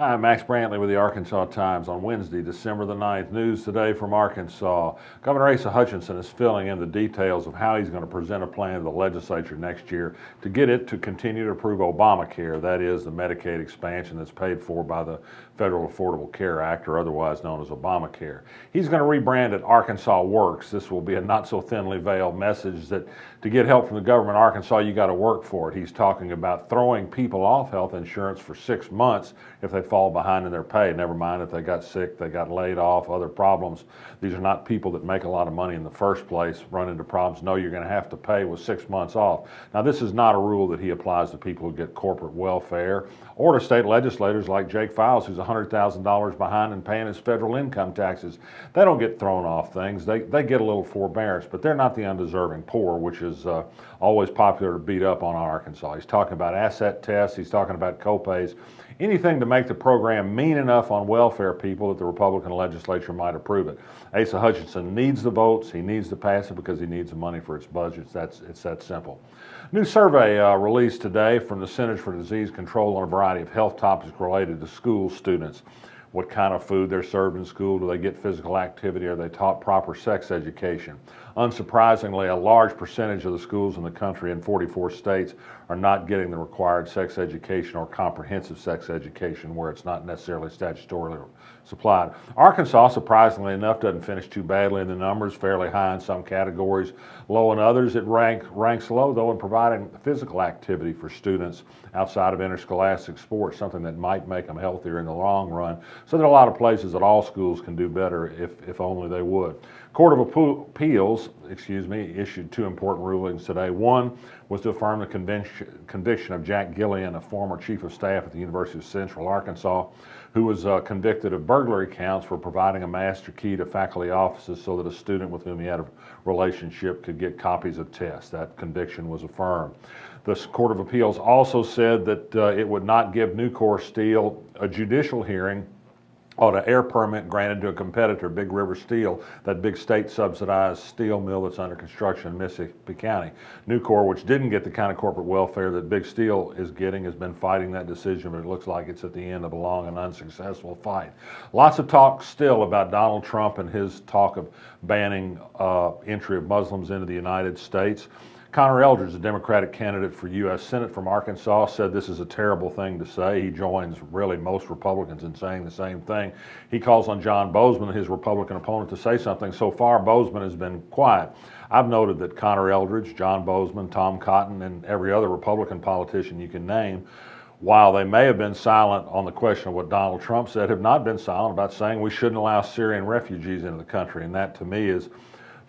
Hi, Max Brantley with the Arkansas Times on Wednesday, December the 9th. News today from Arkansas. Governor Asa Hutchinson is filling in the details of how he's going to present a plan to the legislature next year to get it to continue to approve Obamacare, that is, the Medicaid expansion that's paid for by the Federal Affordable Care Act, or otherwise known as Obamacare. He's going to rebrand it Arkansas Works. This will be a not so thinly veiled message that to get help from the government of Arkansas, you got to work for it. He's talking about throwing people off health insurance for 6 months if they fall behind in their pay. Never mind if they got sick, they got laid off, other problems. These are not people that make a lot of money in the first place, run into problems. No, you're going to have to pay with 6 months off. Now, this is not a rule that he applies to people who get corporate welfare or to state legislators like Jake Files, who's $100,000 behind in paying his federal income taxes. They don't get thrown off things. They get a little forbearance, but they're not the undeserving poor, which is always popular to beat up on Arkansas. He's talking about asset tests. He's talking about copays. Anything to make the program mean enough on welfare people that the Republican legislature might approve it. Asa Hutchinson needs the votes. He needs to pass it because he needs the money for its budgets. It's that simple. New survey released today from the Centers for Disease Control on a variety of health topics related to school students. What kind of food they're served in school? Do they get physical activity? Are they taught proper sex education? Unsurprisingly, a large percentage of the schools in the country in 44 states are not getting the required sex education or comprehensive sex education where it's not necessarily statutorily supplied. Arkansas, surprisingly enough, doesn't finish too badly in the numbers, fairly high in some categories, low in others. It ranks low, though, in providing physical activity for students outside of interscholastic sports, something that might make them healthier in the long run. So there are a lot of places that all schools can do better if only they would. Court of Appeals, issued two important rulings today. One was to affirm the conviction of Jack Gillian, a former chief of staff at the University of Central Arkansas, who was convicted of burglary counts for providing a master key to faculty offices so that a student with whom he had a relationship could get copies of tests. That conviction was affirmed. The Court of Appeals also said that it would not give Nucor Steel a judicial hearing on an air permit granted to a competitor, Big River Steel, that big state-subsidized steel mill that's under construction in Mississippi County. Nucor, which didn't get the kind of corporate welfare that Big Steel is getting, has been fighting that decision, but it looks like it's at the end of a long and unsuccessful fight. Lots of talk still about Donald Trump and his talk of banning entry of Muslims into the United States. Connor Eldridge, a Democratic candidate for U.S. Senate from Arkansas, said this is a terrible thing to say. He joins really most Republicans in saying the same thing. He calls on John Bozeman, his Republican opponent, to say something. So far, Bozeman has been quiet. I've noted that Connor Eldridge, John Bozeman, Tom Cotton, and every other Republican politician you can name, while they may have been silent on the question of what Donald Trump said, have not been silent about saying we shouldn't allow Syrian refugees into the country. And that, to me, is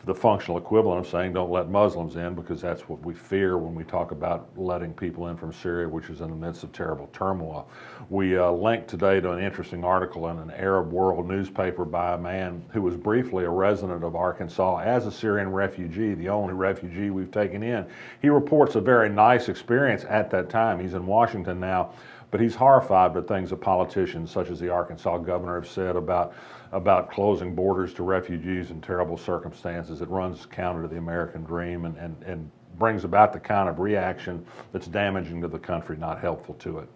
the functional equivalent of saying don't let Muslims in, because that's what we fear when we talk about letting people in from Syria, which is in the midst of terrible turmoil. We linked today to an interesting article in an Arab World newspaper by a man who was briefly a resident of Arkansas as a Syrian refugee, the only refugee we've taken in. He reports a very nice experience at that time. He's in Washington now, but he's horrified by things that politicians such as the Arkansas governor have said about closing borders to refugees in terrible circumstances. It runs counter to the American dream and brings about the kind of reaction that's damaging to the country, not helpful to it.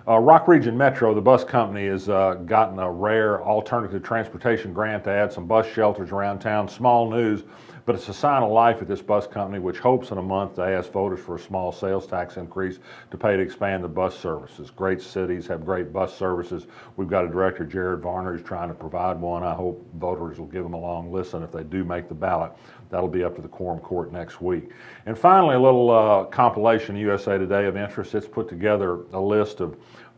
Rock Region Metro, the bus company, has gotten a rare alternative transportation grant to add some bus shelters around town. Small news, but it's a sign of life at this bus company, which hopes in a month to ask voters for a small sales tax increase to pay to expand the bus services. Great cities have great bus services. We've got a director, Jared Varner, who's trying to provide one. I hope voters will give them a long listen if they do make the ballot. That'll be up to the quorum court next week. And finally, a little compilation USA Today of interest. It's put together a list of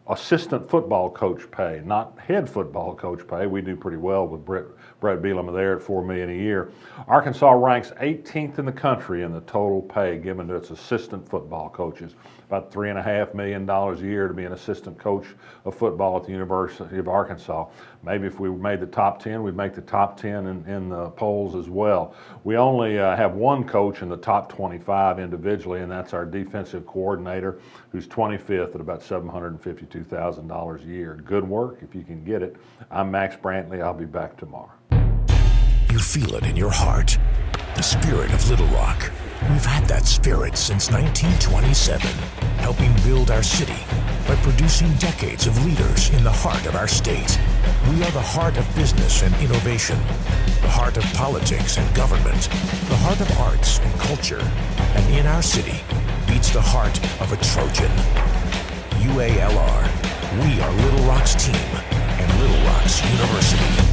assistant football coach pay, not head football coach pay. We do pretty well with Brett Bielema there at $4 million a year. Arkansas ranks 18th in the country in the total pay given to its assistant football coaches. About $3.5 million a year to be an assistant coach of football at the University of Arkansas. Maybe if we made the top 10, we'd make the top 10 in the polls as well. We only have one coach in the top 25 individually, and that's our defensive coordinator, who's 25th at about $752,000 a year. Good work if you can get it. I'm Max Brantley. I'll be back tomorrow. You feel it in your heart. The spirit of Little Rock. We've had that spirit since 1927, helping build our city, by producing decades of leaders in the heart of our state. We are the heart of business and innovation, the heart of politics and government, the heart of arts and culture, and in our city beats the heart of a Trojan. UALR, we are Little Rock's team and Little Rock's University.